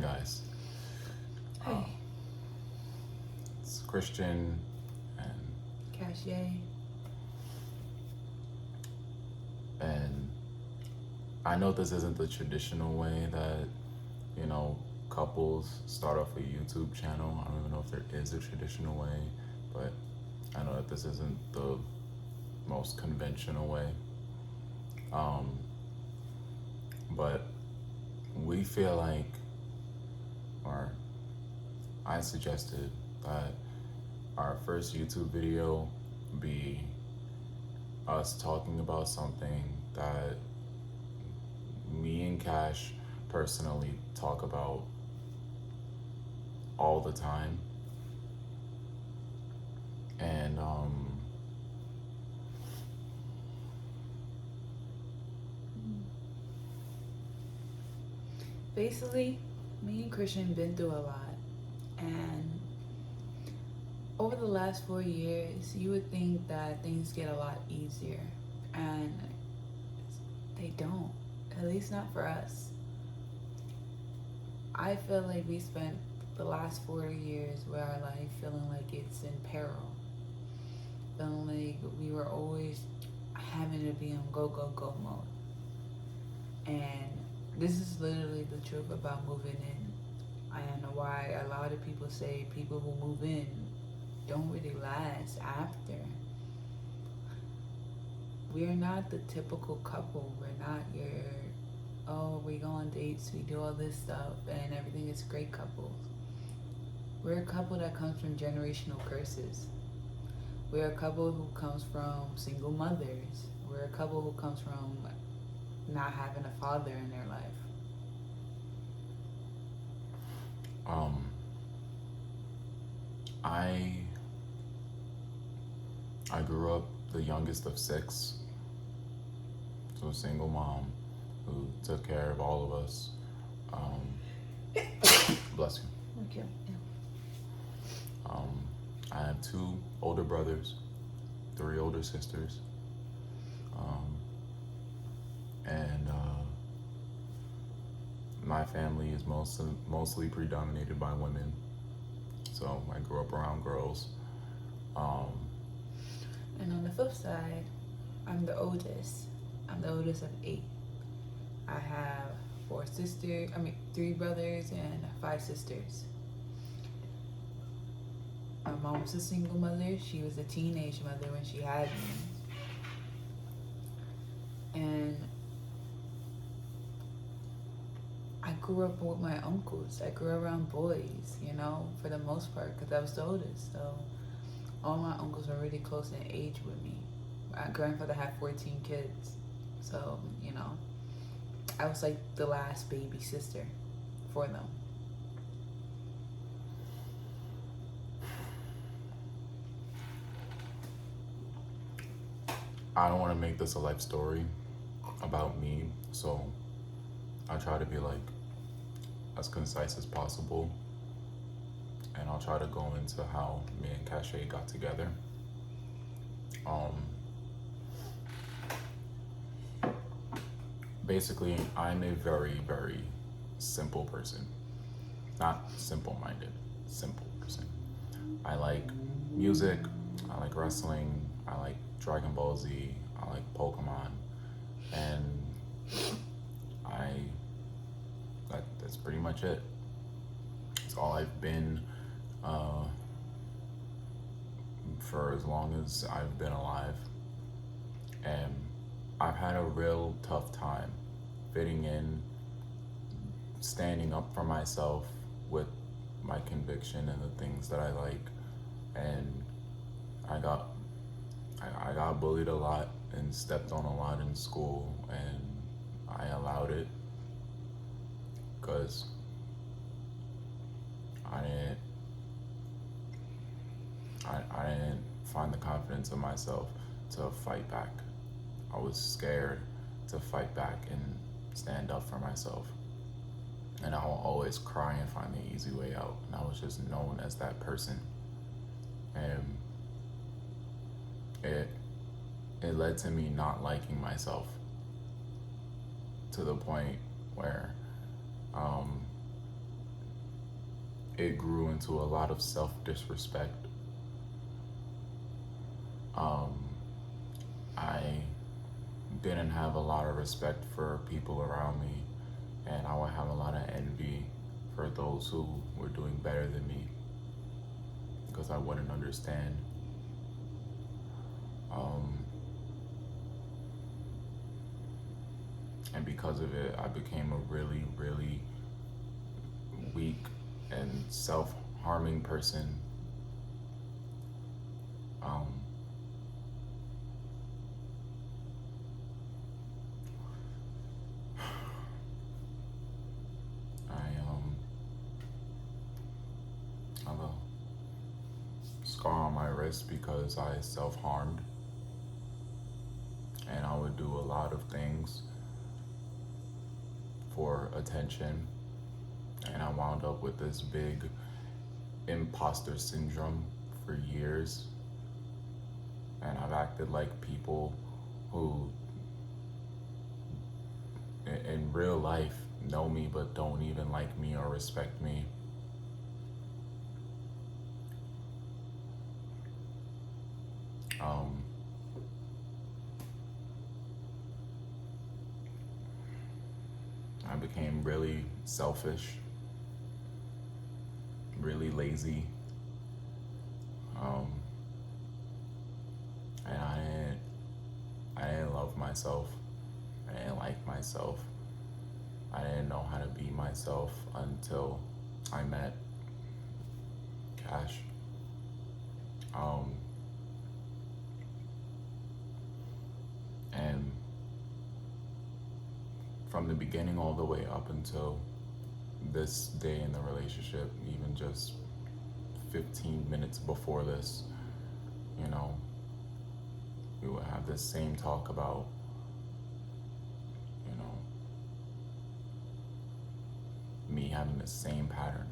guys. Hey, It's Christian, and Cashier. and I know this isn't the traditional way that couples start off a YouTube channel. I don't even know if there is a traditional way, but I know that this isn't the most conventional way. Um, but we feel like, or I suggested that our first YouTube video be us talking about something that me and Cash personally talk about all the time. And Basically, me and Christian been through a lot, and over the last 4 years, you would think that things get a lot easier, and they don't. At least not for us. I feel like we spent the last 4 years with our life feeling like it's in peril, feeling like we were always having to be in go go go mode. And this is literally the truth about moving in. I don't know why a lot of people say people who move in don't really last after. We're not the typical couple. We're not your, oh, we go on dates, we do all this stuff, and everything is great couples. We're a couple that comes from generational curses. We're a couple who comes from single mothers. We're a couple who comes from not having a father in their life. um, I I grew up the youngest of six, so a single mom who took care of all of us. Bless you. Thank you. Um, I have two older brothers, three older sisters, and my family is mostly predominated by women. So I grew up around girls. Um, And on the flip side, I'm the oldest. I'm the oldest of 8. I have 3 brothers and 5 sisters. My mom was a single mother. She was a teenage mother when she had me. And I grew up with my uncles. I grew around boys, for the most part, because I was the oldest. So all my uncles were really close in age with me. My grandfather had 14 kids. So, I was like the last baby sister for them. I don't want to make this a life story about me, so I try to be like as concise as possible, and I'll try to go into how me and Cache got together. Basically, I'm a very, very simple person. Not simple-minded, simple person. I like music, I like wrestling, I like Dragon Ball Z, I like Pokemon, and that's pretty much it. It's all I've been for as long as I've been alive, and I've had a real tough time fitting in, standing up for myself with my conviction and the things that I like. And I got I got bullied a lot and stepped on a lot in school, and I allowed it because I didn't I didn't find the confidence in myself to fight back. I was scared to fight back and stand up for myself. And I will always cry and find the easy way out. And I was just known as that person. And it led to me not liking myself to the point where it grew into a lot of self-disrespect. Um, I didn't have a lot of respect for people around me, and I would have a lot of envy for those who were doing better than me because I wouldn't understand. Um, and because of it, I became a really, really weak and self-harming person. Um, I have a scar on my wrist because I self-harmed, and I would do a lot of things for attention, and I wound up with this big imposter syndrome for years, and I've acted like people who in real life know me but don't even like me or respect me. Um, I became really selfish, really lazy, um, and I didn't love myself. I didn't like myself. I didn't know how to be myself until I met Cash. Um, and from the beginning all the way up until this day in the relationship, even just 15 minutes before this, you know, we would have this same talk about, you know, me having the same pattern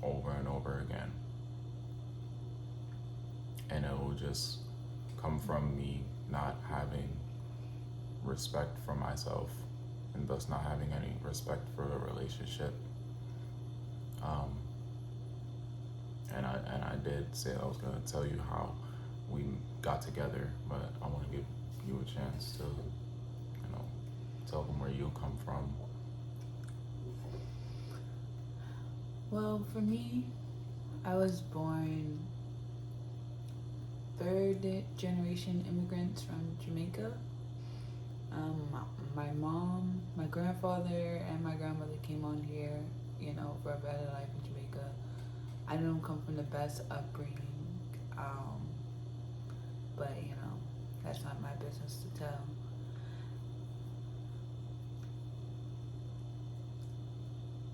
over and over again. And it will just come from me not having respect for myself and thus not having any respect for the relationship. Um, and I did say I was gonna tell you how we got together, but I want to give you a chance to, tell them where you come from. Well, for me, I was born third generation immigrants from Jamaica. My mom, my grandfather, and my grandmother came on here, for a better life in Jamaica. I don't come from the best upbringing, but that's not my business to tell.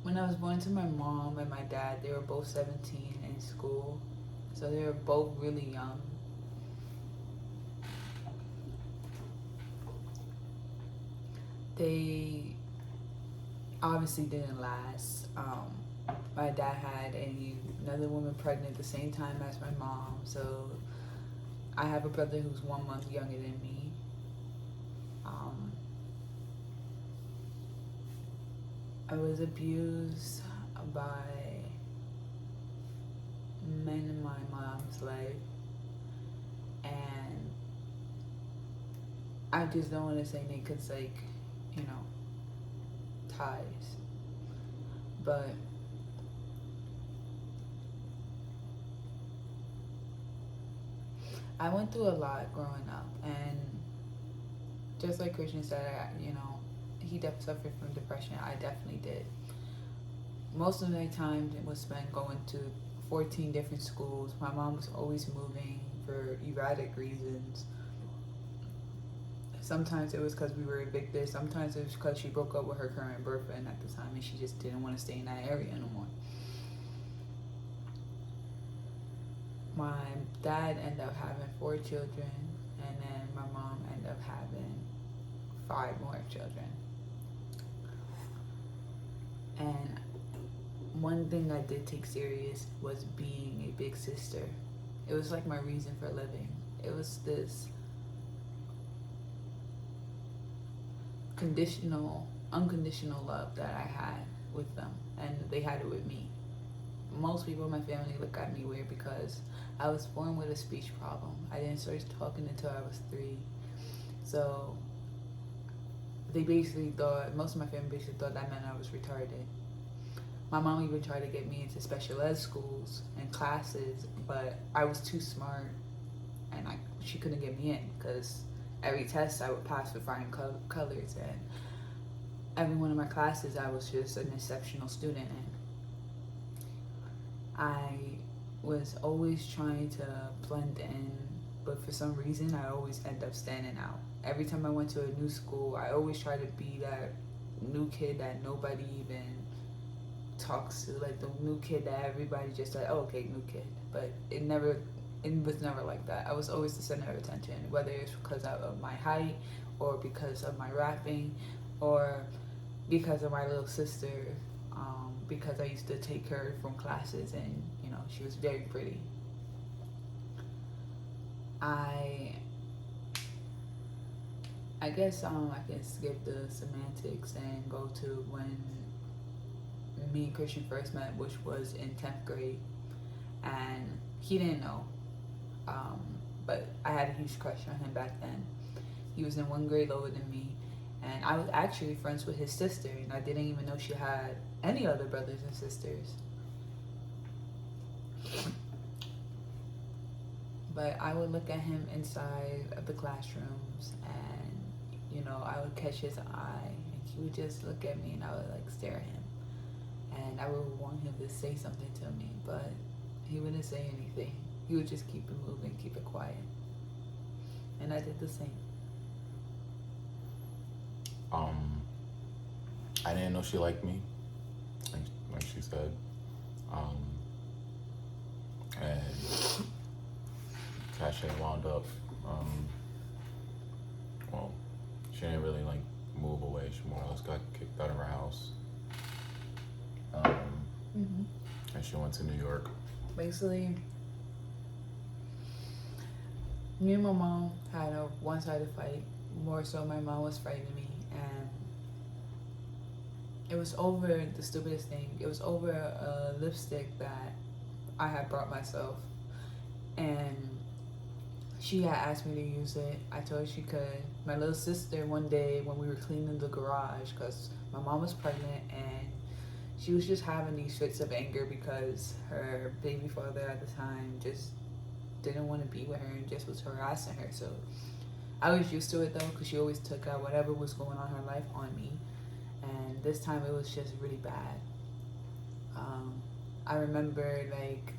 When I was born to my mom and my dad, they were both 17 in school, so they were both really young. They obviously didn't last. My dad had another woman pregnant at the same time as my mom, so I have a brother who's 1 month younger than me. I was abused by men in my mom's life, and I just don't want to say Nick because, ties. But I went through a lot growing up, and just like Christian said, he suffered from depression. I definitely did. Most of my time it was spent going to 14 different schools. My mom was always moving for erratic reasons. Sometimes it was because we were evicted. Sometimes it was because she broke up with her current boyfriend at the time and she just didn't want to stay in that area no more. My dad ended up having 4 children, and then my mom ended up having 5 more children. And one thing I did take serious was being a big sister. It was like my reason for living. It was this unconditional love that I had with them, and they had it with me. most people in my family look at me weird because I was born with a speech problem. I didn't start talking until I was 3. So they basically thought, most of my family basically thought that meant I was retarded. My mom even tried to get me into special ed schools and classes, but I was too smart, and she couldn't get me in because every test I would pass with flying colors, and every one of my classes I was just an exceptional student in. I was always trying to blend in, but for some reason I always end up standing out. Every time I went to a new school, I always tried to be that new kid that nobody even talks to, like the new kid that everybody just like, oh, okay, new kid. But it was never like that. I was always the center of attention, whether it's because of my height or because of my rapping or because of my little sister, because I used to take her from classes and, you know, she was very pretty. I guess I can skip the semantics and go to when me and Christian first met, which was in 10th grade. And he didn't know, but I had a huge crush on him back then. He was in 1 grade lower than me, and I was actually friends with his sister, and I didn't even know she had any other brothers and sisters. But I would look at him inside of the classrooms, and, you know, I would catch his eye, and he would just look at me, and I would like stare at him, and I would want him to say something to me, but he wouldn't say anything. He would just keep it moving, keep it quiet, and I did the same. I didn't know she liked me, like she said, and Cache wound up, well, she didn't really like move away. She more or less got kicked out of her house, and she went to New York. Basically, me and my mom had a one-sided fight. More so, my mom was fighting me, and it was over the stupidest thing. It was over a lipstick that I had brought myself, and she had asked me to use it. I told her she could. My little sister, one day when we were cleaning the garage, because my mom was pregnant, and she was just having these fits of anger because her baby father at the time just didn't want to be with her and just was harassing her. So I was used to it though, because she always took out whatever was going on in her life on me. And this time it was just really bad. I remember like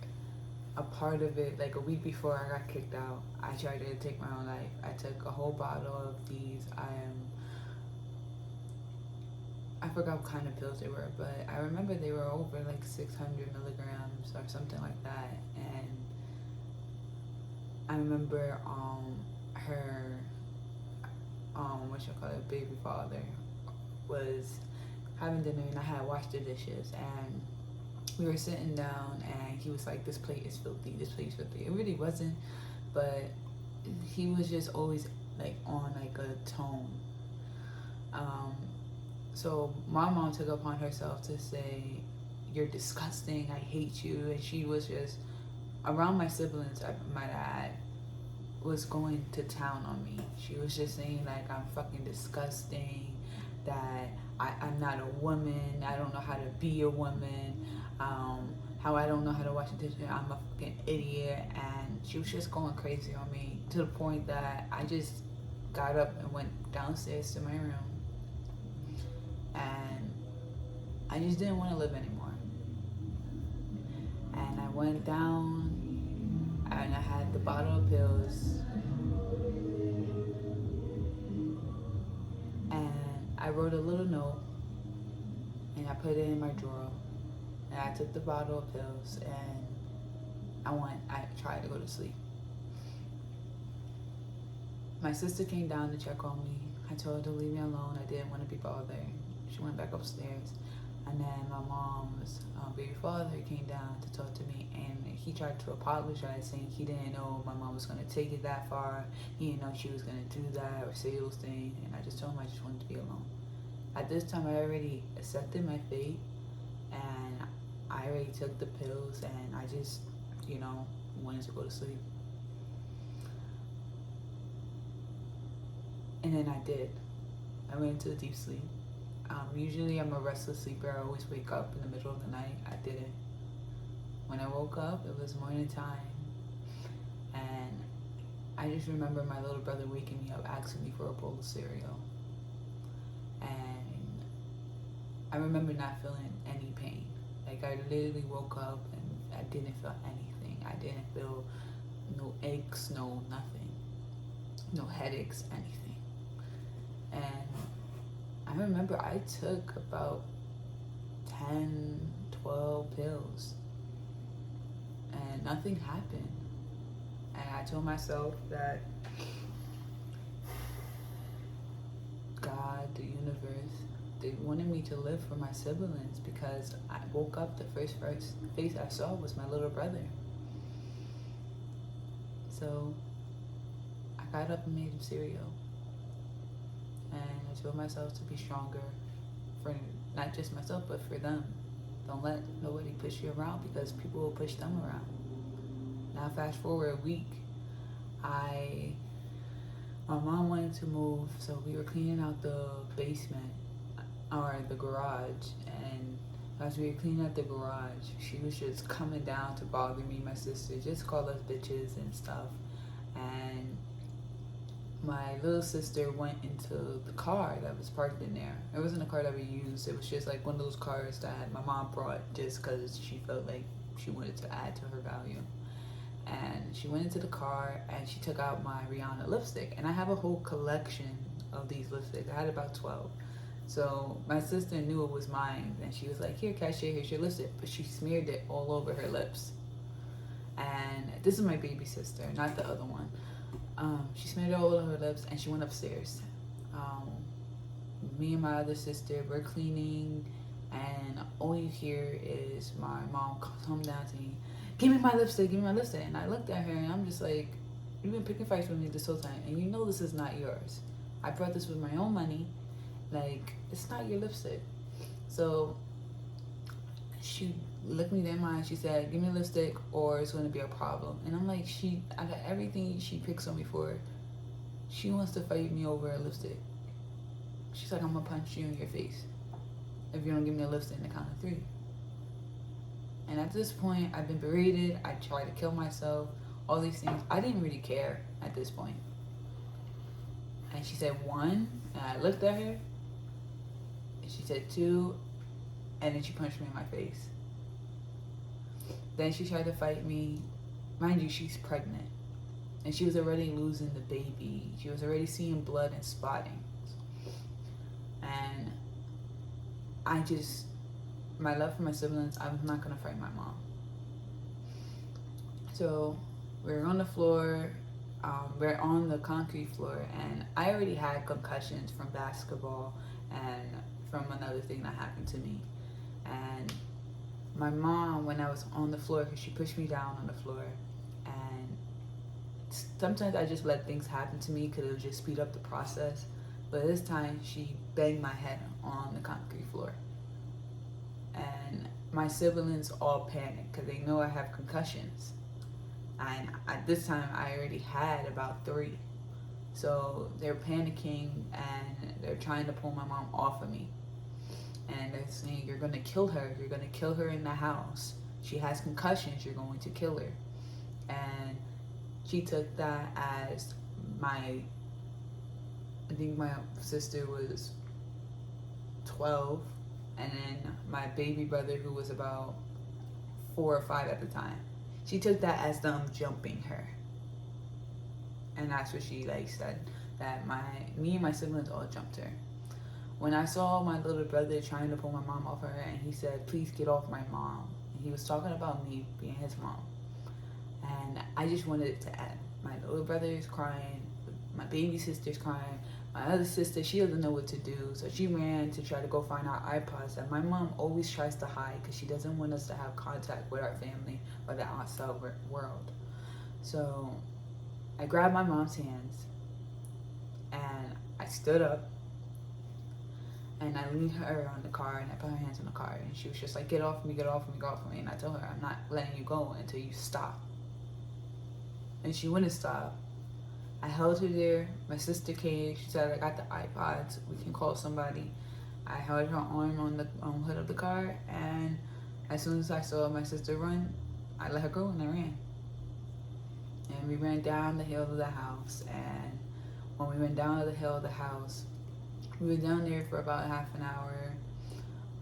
a part of it, like a week before I got kicked out, I tried to take my own life. I took a whole bottle of these. I forgot what kind of pills they were, but I remember they were over like 600 milligrams or something like that. And I remember her baby father was having dinner, and I had washed the dishes, and we were sitting down, and he was like, this plate is filthy, this plate is filthy. It really wasn't, but he was just always like on like a tone. So my mom took upon herself to say, you're disgusting, I hate you. And she was just around my siblings, I might add, was going to town on me. She was just saying like, I'm fucking disgusting, that I'm not a woman, I don't know how to be a woman, how I don't know how to wash the dishes, I'm a fucking idiot. And she was just going crazy on me, to the point that I just got up and went downstairs to my room, and I just didn't want to live anymore. And I went down, and I had the bottle of pills, and I wrote a little note, and I put it in my drawer, and I took the bottle of pills, and I tried to go to sleep. My sister came down to check on me. I told her to leave me alone. I didn't want to be bothered. She went back upstairs, and then my mom's baby father came down to talk to me, and he tried to apologize, saying he didn't know my mom was going to take it that far. He didn't know she was going to do that or say those things, and I just told him I just wanted to be alone. At this time, I already accepted my fate, and I already took the pills and I just, wanted to go to sleep. And then I did. I went into a deep sleep. Usually I'm a restless sleeper. I always wake up in the middle of the night. I didn't. When I woke up, it was morning time. And I just remember my little brother waking me up, asking me for a bowl of cereal. And I remember not feeling any pain. Like, I literally woke up and I didn't feel anything. I didn't feel no aches, no nothing. No headaches, anything. And I remember I took about 10, 12 pills and nothing happened. And I told myself that God, the universe, they wanted me to live for my siblings because I woke up, the first face I saw was my little brother. So I got up and made him cereal. And I told myself to be stronger for not just myself, but for them. Don't let nobody push you around because people will push them around. Now fast forward a week, my mom wanted to move, so we were cleaning out the basement or the garage, and as we were cleaning out the garage, she was just coming down to bother me, my sister, just call us bitches and stuff. And my little sister went into the car that was parked in there. It wasn't a car that we used. It was just like one of those cars that my mom brought just because she felt like she wanted to add to her value. And she went into the car and she took out my Rihanna lipstick. And I have a whole collection of these lipsticks. I had about 12. So my sister knew it was mine. And she was like, here, cashier, here's your lipstick. But she smeared it all over her lips. And this is my baby sister, not the other one. She smeared it all over her lips and she went upstairs. Me and my other sister were cleaning, and all you hear is my mom come down to me, give me my lipstick, give me my lipstick. And I looked at her and I'm just like, you've been picking fights with me this whole time and you know this is not yours. I brought this with my own money. Like, it's not your lipstick. So she looked me in my eye. She said, give me a lipstick or it's going to be a problem. And I'm like, I got everything she picks on me for. She wants to fight me over a lipstick. She's like, I'm going to punch you in your face if you don't give me a lipstick in the count of 3. And at this point, I've been berated. I tried to kill myself. All these things. I didn't really care at this point. And she said 1, and I looked at her. And she said 2, and then she punched me in my face. Then she tried to fight me. Mind you, she's pregnant. And she was already losing the baby. She was already seeing blood and spotting. And my love for my siblings, I'm not going to fight my mom. So we're on the floor. We're on the concrete floor. And I already had concussions from basketball and from another thing that happened to me. And my mom, when I was on the floor, because she pushed me down on the floor, and sometimes I just let things happen to me because it would just speed up the process. But this time, she banged my head on the concrete floor. And my siblings all panicked because they know I have concussions. And at this time, I already had about 3. So they're panicking and they're trying to pull my mom off of me. And they're saying, you're going to kill her. You're going to kill her in the house. She has concussions. You're going to kill her. And she took that as I think my sister was 12. And then my baby brother, who was about 4 or 5 at the time. She took that as them jumping her. And that's what she said, that me and my siblings all jumped her. When I saw my little brother trying to pull my mom off her, and he said, please get off my mom. And he was talking about me being his mom. And I just wanted it to end. My little brother is crying. My baby sister's crying. My other sister, she doesn't know what to do. So she ran to try to go find our iPods that my mom always tries to hide because she doesn't want us to have contact with our family or the outside world. So I grabbed my mom's hands and I stood up. And I leaned her on the car and I put her hands on the car and she was just like, get off me, get off me, get off me. And I told her, I'm not letting you go until you stop. And she wouldn't stop. I held her there. My sister came. She said, I got the iPods. We can call somebody. I held her arm on the hood of the car. And as soon as I saw my sister run, I let her go and I ran. And we ran down the hill of the house. And when we went down the hill of the house, we were down there for about half an hour.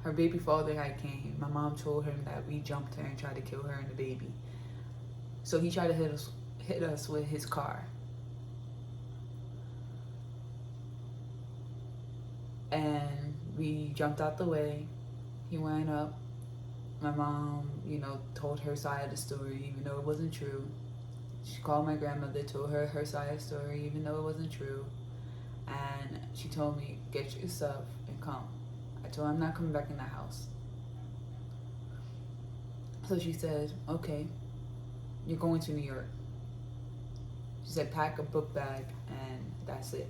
Her baby father had came. My mom told him that we jumped her and tried to kill her and the baby. So he tried to hit us with his car. And we jumped out the way. He went up. My mom, told her side of the story, even though it wasn't true. She called my grandmother, told her her side of the story, even though it wasn't true. And she told me, get your stuff and come. I told her I'm not coming back in the house. So she said, okay, you're going to New York. She said, pack a book bag and that's it.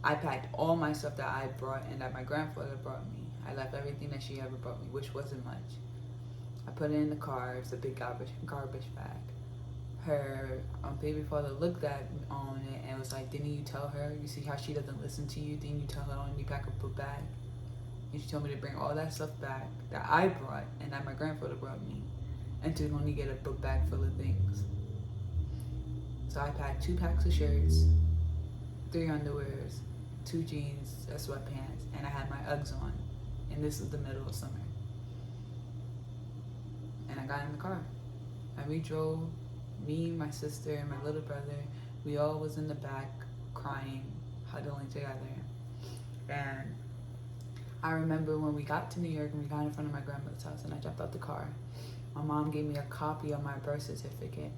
I packed all my stuff that I brought and that my grandfather brought me. I left everything that she ever brought me, which wasn't much. I put it in the car. It's a big garbage bag. Her baby father looked at on it and was like, didn't you tell her? You see how she doesn't listen to you? Didn't you tell her to only pack a book bag? And she told me to bring all that stuff back that I brought and that my grandfather brought me, and to only get a book bag full of things. So I packed 2 packs of shirts, 3 underwears, 2 jeans, sweatpants, and I had my Uggs on. And this is the middle of summer. And I got in the car. And we drove, me, my sister, and my little brother. We all was in the back crying, huddling together. And I remember when we got to New York and we got in front of my grandmother's house and I jumped out the car. My mom gave me a copy of my birth certificate.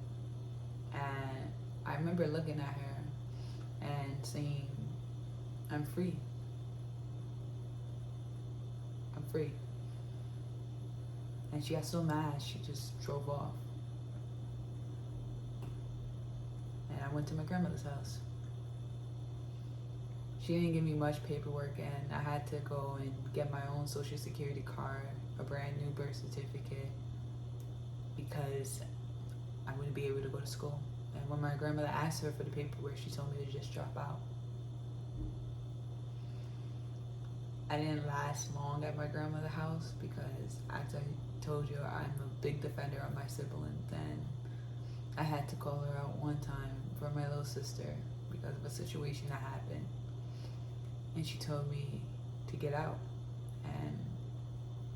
And I remember looking at her and saying, I'm free. I'm free. And she got so mad, she just drove off. And I went to my grandmother's house. She didn't give me much paperwork, and I had to go and get my own social security card, a brand new birth certificate, because I wouldn't be able to go to school. And when my grandmother asked her for the paperwork, she told me to just drop out. I didn't last long at my grandmother's house because, as I told you, I'm a big defender of my siblings, and I had to call her out one time for my little sister because of a situation that happened. And she told me to get out. And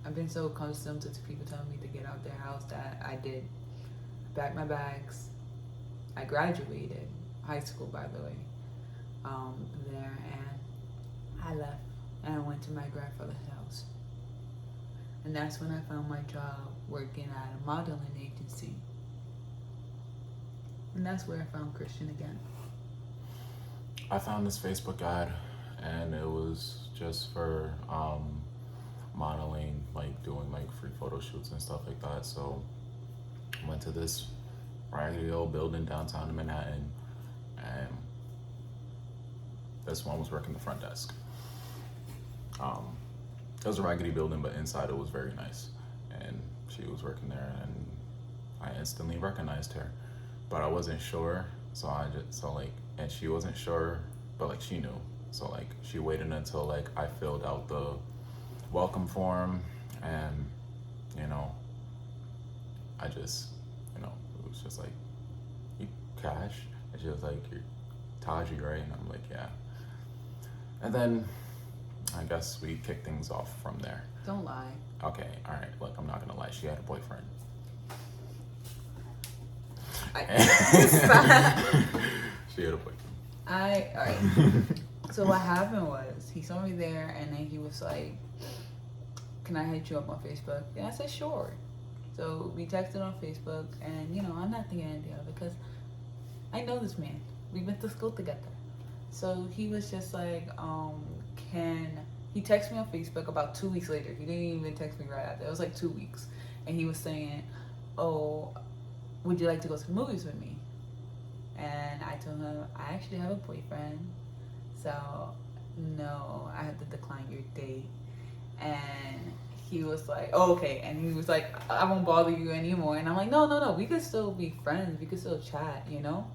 I've been so accustomed to people telling me to get out their house that I did. I packed my bags. I graduated high school, by the way, there, and I left. And I went to my grandfather's house. And that's when I found my job working at a modeling agency. And that's where I found Christian again. I found this Facebook ad, and it was just for modeling, like doing like free photo shoots and stuff like that. So I went to this raggedy old building downtown in Manhattan, and this one was working the front desk. It was a raggedy building, but inside it was very nice. And she was working there, and I instantly recognized her, but I wasn't sure. And she wasn't sure, but like she knew. So like she waited until like I filled out the welcome form, and I just, it was just like, you Cash? And she was like, you're Taji, right? And I'm like, yeah. And then I guess we kicked things off from there. Don't lie. Okay, all right. Look, I'm not gonna lie. She had a boyfriend. She had a boyfriend. All right. So what happened was he saw me there, and then he was like, "Can I hit you up on Facebook?" And I said, "Sure." So we texted on Facebook, and I'm not thinking anything of it because I know this man. We went to school together. So he was just like, he texted me on Facebook about 2 weeks later. He didn't even text me right after. It was like 2 weeks. And he was saying, oh, would you like to go to the movies with me? And I told him, I actually have a boyfriend. So no, I have to decline your date. And he was like, oh, okay. And he was like, I won't bother you anymore. And I'm like, no, no, no. We could still be friends. We could still chat, you know?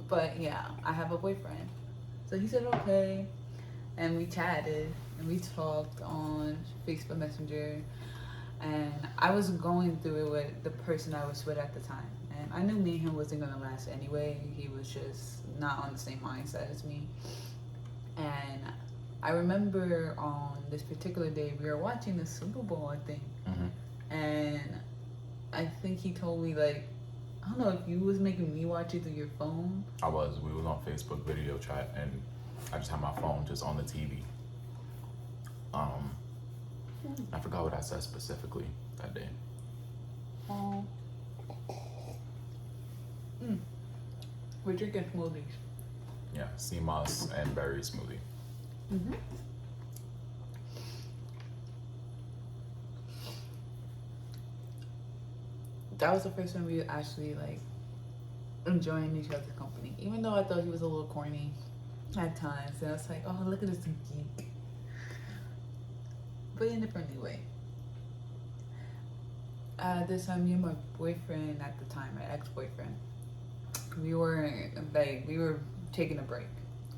But yeah, I have a boyfriend. So he said, okay. And we chatted and we talked on Facebook Messenger. And I was going through it with the person I was with at the time. And I knew me and him wasn't going to last anyway. He was just not on the same mindset as me. And I remember on this particular day, we were watching the Super Bowl, I think. Mm-hmm. And I think he told me, like, I don't know if you was making me watch it through your phone. I was. We was on Facebook video chat, and I just had my phone just on the TV. I forgot what I said specifically that day. We're drinking smoothies. Yeah, sea moss and berry smoothie. Mm-hmm. That was the first time we were actually like enjoying each other's company. Even though I thought he was a little corny at times, and I was like, "Oh, look at this geek," but in a friendly way. This time, me and my boyfriend at the time, my ex-boyfriend, we were taking a break,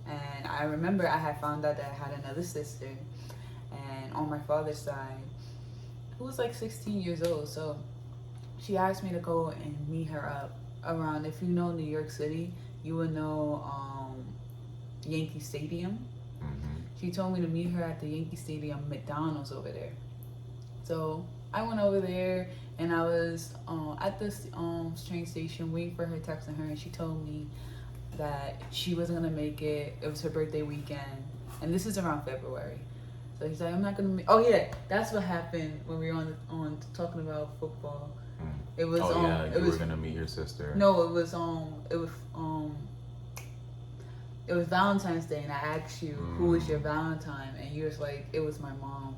and I remember I had found out that I had another sister, and on my father's side, who was like 16 years old. So she asked me to go and meet her up around. If you know New York City, you would know Yankee Stadium. Mm-hmm. She told me to meet her at the Yankee Stadium McDonald's over there. So I went over there and I was at this train station waiting for her, texting her, and she told me that she wasn't gonna make it. It was her birthday weekend, and this is around February. So he's like, I'm not gonna make. Oh yeah, that's what happened when we were on talking about football. It was you were gonna meet your sister. No, it was Valentine's Day, and I asked you who was your Valentine, and you was like, it was my mom.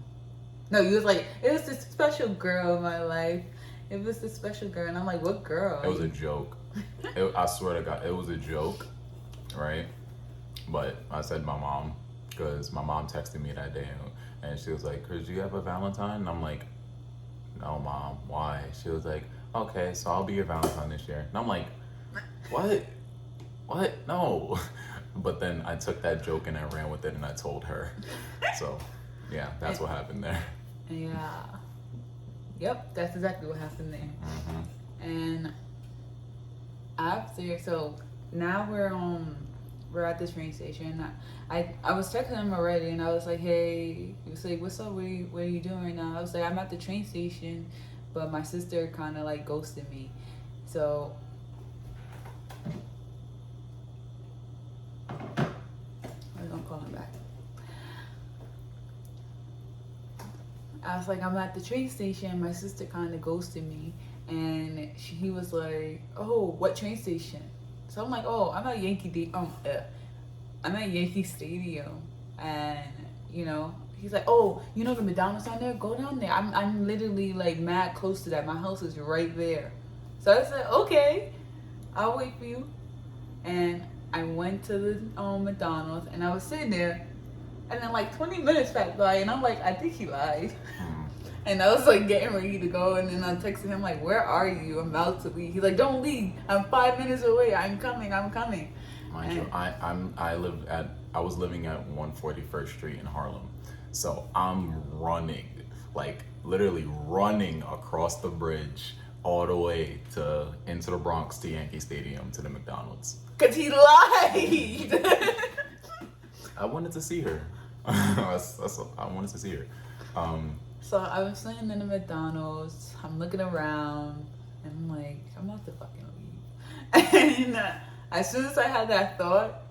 No, you was like, it was this special girl in my life. It was this special girl, and I'm like, what girl? It was a joke. I swear to God, it was a joke, right? But I said my mom, because my mom texted me that day, and she was like, "Chris, do you have a Valentine?" And I'm like, "No, Mom, why?" She was like, "Okay, so I'll be your Valentine this year." And I'm like, "What? What? No." But then I took that joke and I ran with it and I told her. So, yeah, that's what happened there. Yeah. Yep, that's exactly what happened there. Mm-hmm. And after, so now we're at this train station. I was texting him already, and I was like, hey, he was like, what's up? What are you doing right now? I was like, I'm at the train station, but my sister kind of like ghosted me. So I'm gonna call him back. I was like, I'm at the train station. My sister kind of ghosted me, and he was like, oh, what train station? So I'm like, oh, I'm at I'm at Yankee Stadium, and he's like, oh, you know the McDonald's down there? Go down there. I'm literally like mad close to that. My house is right there. So I said, okay, I'll wait for you. And I went to the McDonald's, and I was sitting there, and then like 20 minutes passed by, and I'm like, I think he lied. And I was like getting ready to go, and then I texted him like, where are you? I'm about to leave. He's like, don't leave. I'm 5 minutes away. I'm coming. Mind you, I was living at 141st Street in Harlem. So I'm running, like literally running across the bridge all the way into the Bronx to Yankee Stadium to the McDonald's. Cause he lied. I wanted to see her. I wanted to see her. So I was sitting in the McDonald's. I'm looking around, and I'm like, I'm about to fucking leave. And as soon as I had that thought,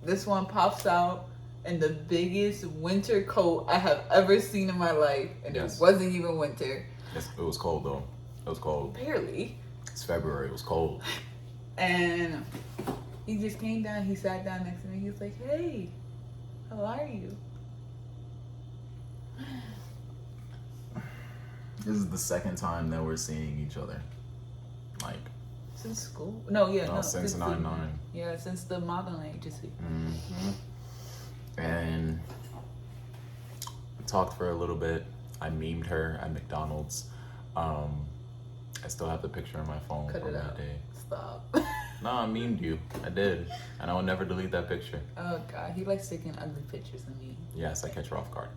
this one pops out in the biggest winter coat I have ever seen in my life, and It wasn't even winter. It was cold though. It was cold. Barely. It's February. It was cold. And he just came down. He sat down next to me. He was like, "Hey, how are you?" This is the second time that we're seeing each other. Like since school? No, since 99. Yeah, since the modeling agency. Mm-hmm. And talked for a little bit. I memed her at McDonald's. I still have the picture on my phone Cut from it that out. day. Stop. No, I memed you. I did. And I will never delete that picture. Oh God, he likes taking ugly pictures of me. Yes, I catch her off guard.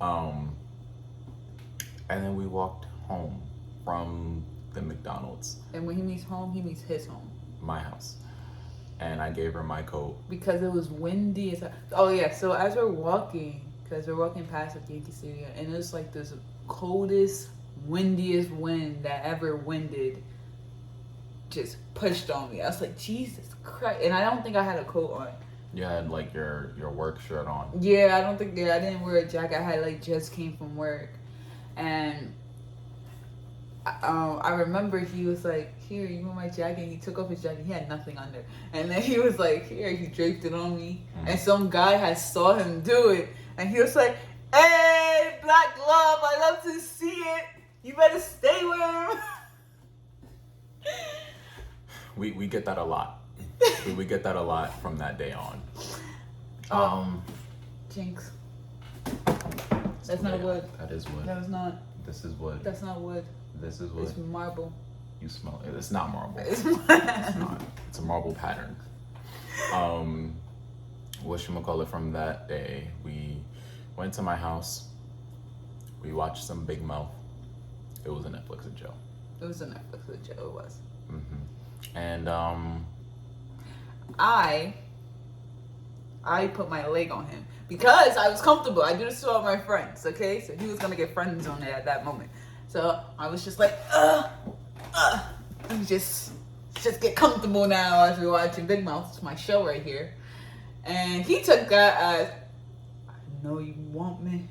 And then we walked home from the McDonald's, And when he meets home, he meets his home. my house. And I gave her my coat. Because it was windy. Oh yeah, so as we're walking, because we're walking past the Yankee Stadium, and it was like this coldest, windiest wind that ever winded just pushed on me. I was like, Jesus Christ. And I don't think I had a coat on. You had like your work shirt on. Yeah, I didn't wear a jacket. I had like just came from work. And I remember he was like, here, you want my jacket? He took off his jacket. He had nothing under. And then he was like, here, he draped it on me. Mm-hmm. And some guy had saw him do it. And he was like, hey, Black Love, I love to see it. You better stay with him. We get that a lot. we get that a lot from that day on. Jinx. That's not wood. That is wood. That was not. This is wood. That's not wood. This is wood. It's marble. You smell it. It's not marble. It's It's not. It's a marble pattern. Whatchamacallit, from that day, we went to my house. We watched some Big Mouth. It was a Netflix and chill. It was a Netflix with Joe. It was. And I put my leg on him because I was comfortable. I do this to all my friends, okay? So he was gonna get friends on it at that moment. So I was just like, let me just get comfortable now as we're watching Big Mouth. It's my show right here. And he took that as, I know you want me.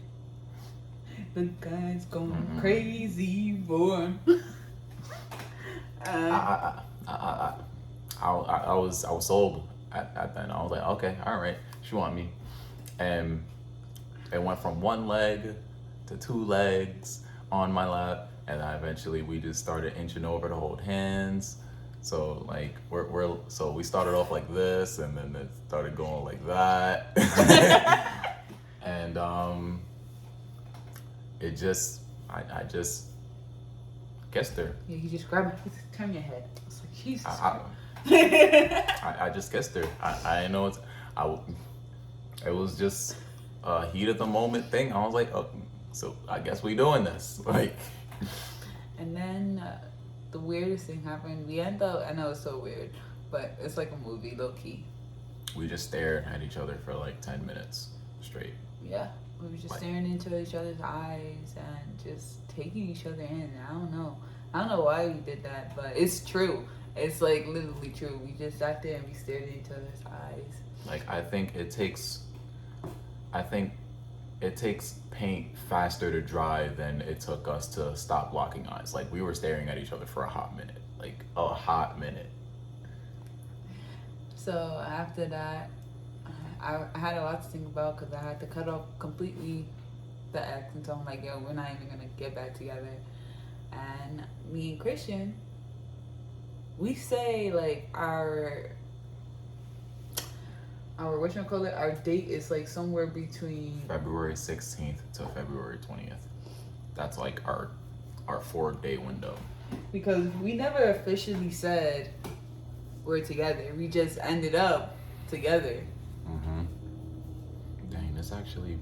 The guy's going crazy, boy. I was sold at then. I was like, okay, all right, she want me. And it went from one leg to two legs on my lap, and then eventually we just started inching over to hold hands. So like so we started off like this, and then it started going like that. And it just I just kissed her. Yeah, he just grabbed me. He said, turn your head. I was like, Jesus. I just kissed her. I know it was just a heat of the moment thing. I was like, oh, so I guess we doing this. Like, and then the weirdest thing happened. We end up, I know it's so weird, but it's like a movie, low key. we just stared at each other for like 10 minutes straight. Yeah, we were just staring into each other's eyes and just taking each other in. I don't know why we did that, but it's true. It's like literally true. We just sat there and we stared at each other's eyes. Like, I think it takes paint faster to dry than it took us to stop locking eyes. Like, we were staring at each other for a hot minute. So after that, I had a lot to think about because I had to cut off completely the ex, and so I'm like, yo, we're not even gonna get back together. And me and Christian, we say like our whatchamacallit, our date is like somewhere between February 16th to February 20th. That's like our 4-day window. Because we never officially said we're together. We just ended up together. Dang, this actually